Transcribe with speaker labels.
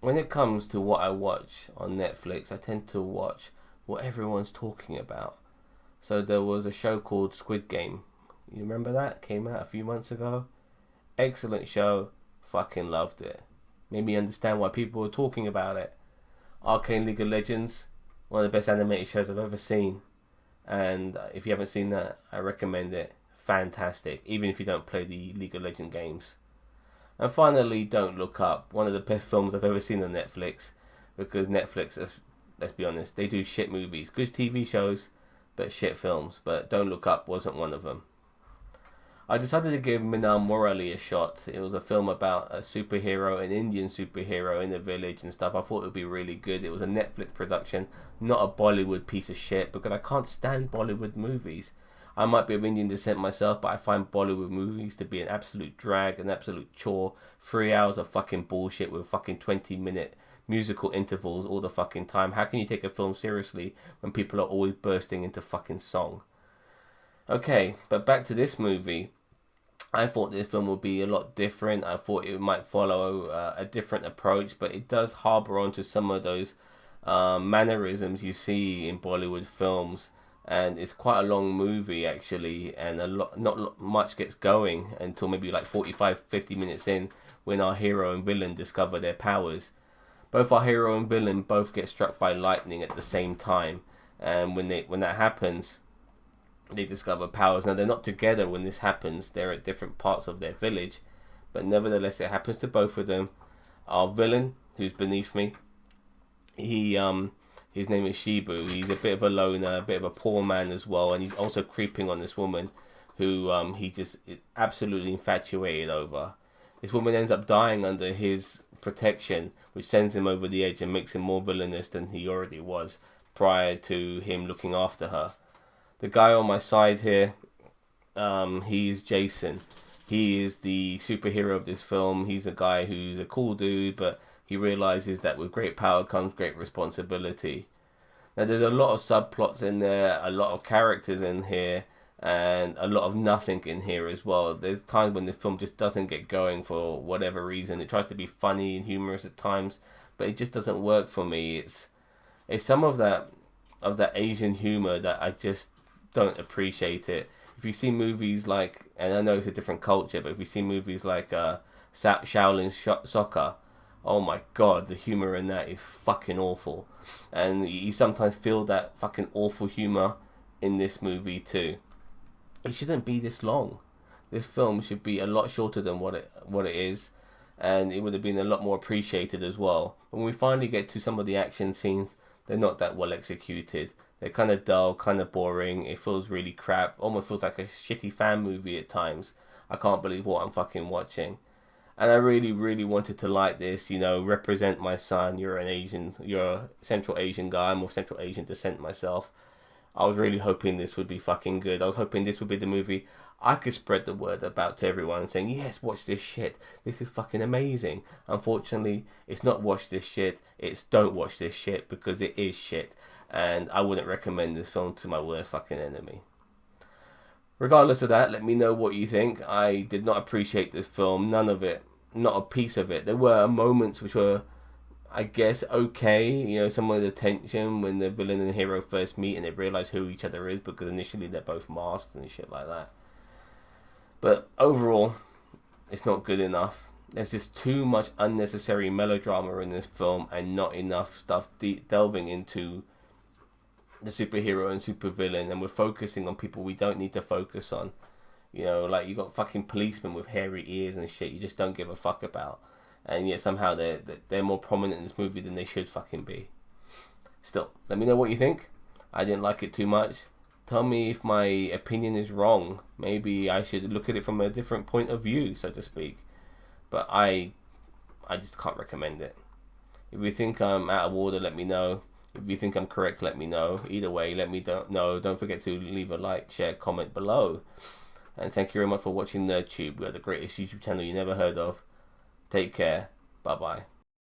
Speaker 1: when it comes to what I watch on Netflix, I tend to watch what everyone's talking about. So there was a show called Squid Game. You remember that? Came out a few months ago. Excellent show. Fucking loved it. Made me understand why people were talking about it. Arcane League of Legends, one of the best animated shows I've ever seen. And if you haven't seen that, I recommend it. Fantastic. Even if you don't play the League of Legends games. And finally, Don't Look Up. One of the best films I've ever seen on Netflix. Because Netflix, let's be honest, they do shit movies. Good TV shows, but shit films. But Don't Look Up wasn't one of them. I decided to give Minnal Mmurali a shot. It was a film about a superhero, an Indian superhero in a village and stuff. I thought it would be really good. It was a Netflix production, not a Bollywood piece of shit, because I can't stand Bollywood movies. I might be of Indian descent myself, but I find Bollywood movies to be an absolute drag, an absolute chore. 3 hours of fucking bullshit with fucking 20-minute musical intervals all the fucking time. How can you take a film seriously when people are always bursting into fucking song? Okay, but back to this movie. I thought this film would be a lot different. I thought it might follow a different approach, but it does harbour onto some of those mannerisms you see in Bollywood films. And it's quite a long movie actually, and not much gets going until maybe like 45-50 minutes in, when our hero and villain discover their powers. Both our hero and villain both get struck by lightning at the same time, and when that happens, they discover powers. Now they're not together when this happens; they're at different parts of their village, but nevertheless it happens to both of them. Our villain, who's beneath me, his name is Shibu. He's a bit of a loner, a bit of a poor man as well, and he's also creeping on this woman who he just absolutely infatuated over. This woman ends up dying under his protection, which sends him over the edge and makes him more villainous than he already was prior to him looking after her. The guy on my side here, he's Jason. He is the superhero of this film. He's a guy who's a cool dude, but he realizes that with great power comes great responsibility. Now there's a lot of subplots in there, a lot of characters in here, and a lot of nothing in here as well. There's times when the film just doesn't get going for whatever reason. It tries to be funny and humorous at times, but it just doesn't work for me. It's some of that Asian humor that I just don't appreciate it. If you see movies like, and I know it's a different culture, but if you see movies like Shaolin Soccer, oh my god, the humor in that is fucking awful. And you sometimes feel that fucking awful humor in this movie too. It shouldn't be this long. This film should be a lot shorter than what it is, and it would have been a lot more appreciated as well. When we finally get to some of the action scenes, they're not that well executed. They're kind of dull, kind of boring. It feels really crap. Almost feels like a shitty fan movie at times. I can't believe what I'm fucking watching. And I really, really wanted to like this, represent my son. You're a Central Asian guy. I'm of Central Asian descent myself. I was really hoping this would be fucking good. I was hoping this would be the movie I could spread the word about to everyone, saying, yes, watch this shit. This is fucking amazing. Unfortunately, it's not watch this shit. It's don't watch this shit, because it is shit. And I wouldn't recommend this film to my worst fucking enemy. Regardless of that, let me know what you think. I did not appreciate this film. None of it. Not a piece of it. There were moments which were, I guess, okay. Some of the tension when the villain and the hero first meet and they realise who each other is, because initially they're both masked and shit like that. But overall, it's not good enough. There's just too much unnecessary melodrama in this film and not enough stuff delving into the superhero and supervillain, and we're focusing on people we don't need to focus on. Like you got fucking policemen with hairy ears and shit you just don't give a fuck about, and yet somehow they're more prominent in this movie than they should fucking be. Still, let me know what you think. I didn't like it too much. Tell me if my opinion is wrong. Maybe I should look at it from a different point of view, so to speak. But I just can't recommend it. If you think I'm out of order, let me know. If you think I'm correct, let me know. Either way, let me know. Don't forget to leave a like, share, comment below. And thank you very much for watching NerdTube. We are the greatest YouTube channel you never heard of. Take care. Bye-bye.